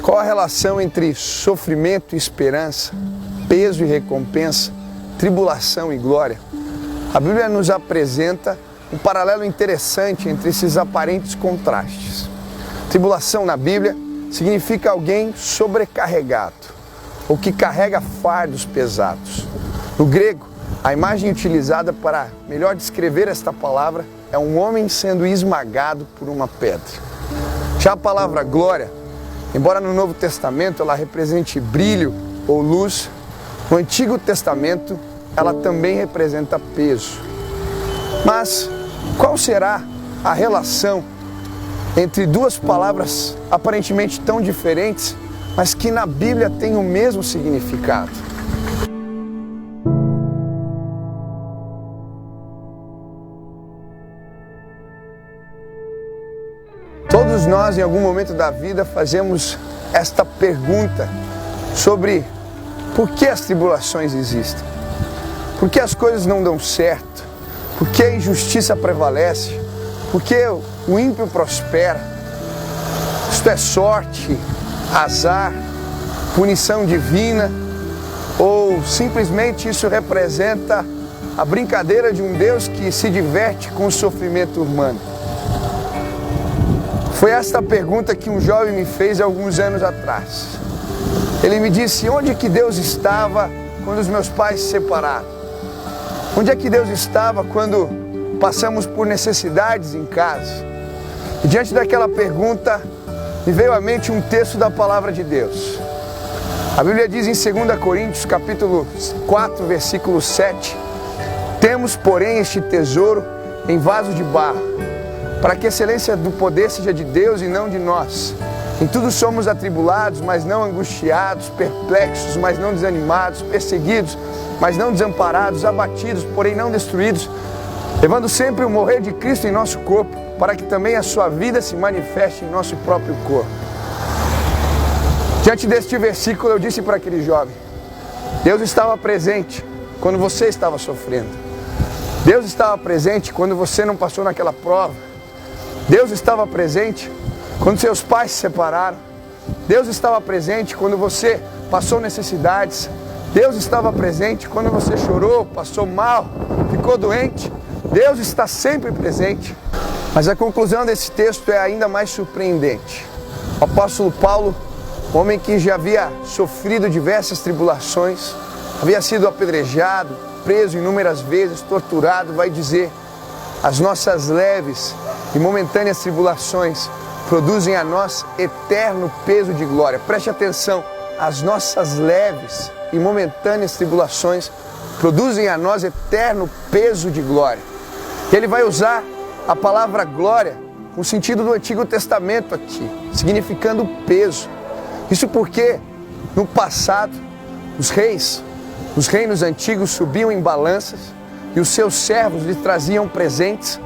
Qual a relação entre sofrimento e esperança, peso e recompensa, tribulação e glória? A Bíblia nos apresenta um paralelo interessante entre esses aparentes contrastes. Tribulação na Bíblia significa alguém sobrecarregado, ou que carrega fardos pesados. No grego, a imagem utilizada para melhor descrever esta palavra é um homem sendo esmagado por uma pedra. Já a palavra glória, embora no Novo Testamento ela represente brilho ou luz, no Antigo Testamento ela também representa peso. Mas qual será a relação entre duas palavras aparentemente tão diferentes, mas que na Bíblia têm o mesmo significado? Todos nós, em algum momento da vida, fazemos esta pergunta sobre por que as tribulações existem, por que as coisas não dão certo, por que a injustiça prevalece, por que o ímpio prospera. Isto é sorte, azar, punição divina, ou simplesmente isso representa a brincadeira de um Deus que se diverte com o sofrimento humano? Foi esta pergunta que um jovem me fez alguns anos atrás. Ele me disse: onde é que Deus estava quando os meus pais se separaram? Onde é que Deus estava quando passamos por necessidades em casa? E diante daquela pergunta, me veio à mente um texto da palavra de Deus. A Bíblia diz em 2 Coríntios, capítulo 4, versículo 7, temos, porém, este tesouro em vaso de barro, para que a excelência do poder seja de Deus e não de nós. Em tudo somos atribulados, mas não angustiados, perplexos, mas não desanimados, perseguidos, mas não desamparados, abatidos, porém não destruídos, levando sempre o morrer de Cristo em nosso corpo, para que também a sua vida se manifeste em nosso próprio corpo. Diante deste versículo eu disse para aquele jovem: Deus estava presente quando você estava sofrendo. Deus estava presente quando você não passou naquela prova. Deus estava presente quando seus pais se separaram. Deus estava presente quando você passou necessidades. Deus estava presente quando você chorou, passou mal, ficou doente. Deus está sempre presente. Mas a conclusão desse texto é ainda mais surpreendente. O apóstolo Paulo, homem que já havia sofrido diversas tribulações, havia sido apedrejado, preso inúmeras vezes, torturado, vai dizer: as nossas leves e momentâneas tribulações produzem a nós eterno peso de glória. Preste atenção, as nossas leves e momentâneas tribulações produzem a nós eterno peso de glória. Ele vai usar a palavra glória com o sentido do Antigo Testamento aqui, significando peso. Isso porque no passado os reinos antigos subiam em balanças e os seus servos lhes traziam presentes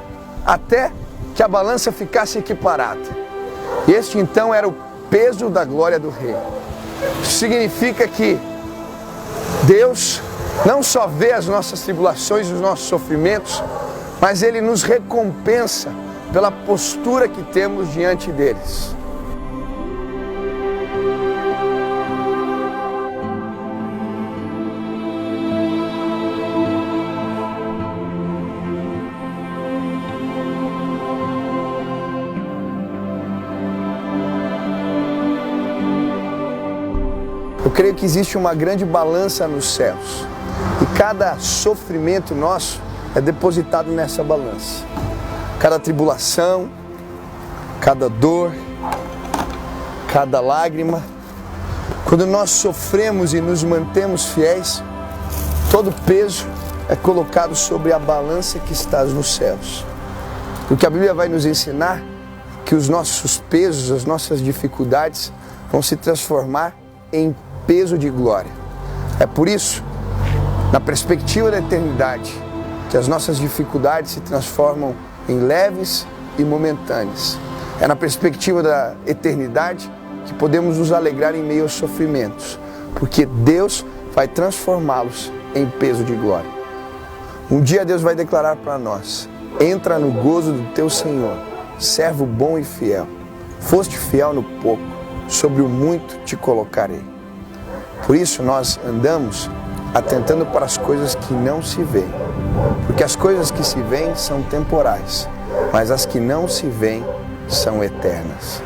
até que a balança ficasse equiparada. Este então era o peso da glória do rei. Isso significa que Deus não só vê as nossas tribulações e os nossos sofrimentos, mas Ele nos recompensa pela postura que temos diante deles. Eu creio que existe uma grande balança nos céus e cada sofrimento nosso é depositado nessa balança. Cada tribulação, cada dor, cada lágrima, quando nós sofremos e nos mantemos fiéis, todo peso é colocado sobre a balança que está nos céus. Porque a Bíblia vai nos ensinar que os nossos pesos, as nossas dificuldades vão se transformar em peso de glória. É por isso, na perspectiva da eternidade, que as nossas dificuldades se transformam em leves e momentâneas. É na perspectiva da eternidade que podemos nos alegrar em meio aos sofrimentos, porque Deus vai transformá-los em peso de glória. Um dia Deus vai declarar para nós: entra no gozo do teu Senhor, servo bom e fiel. Foste fiel no pouco, sobre o muito te colocarei. Por isso nós andamos atentando para as coisas que não se veem, porque as coisas que se veem são temporais, mas as que não se veem são eternas.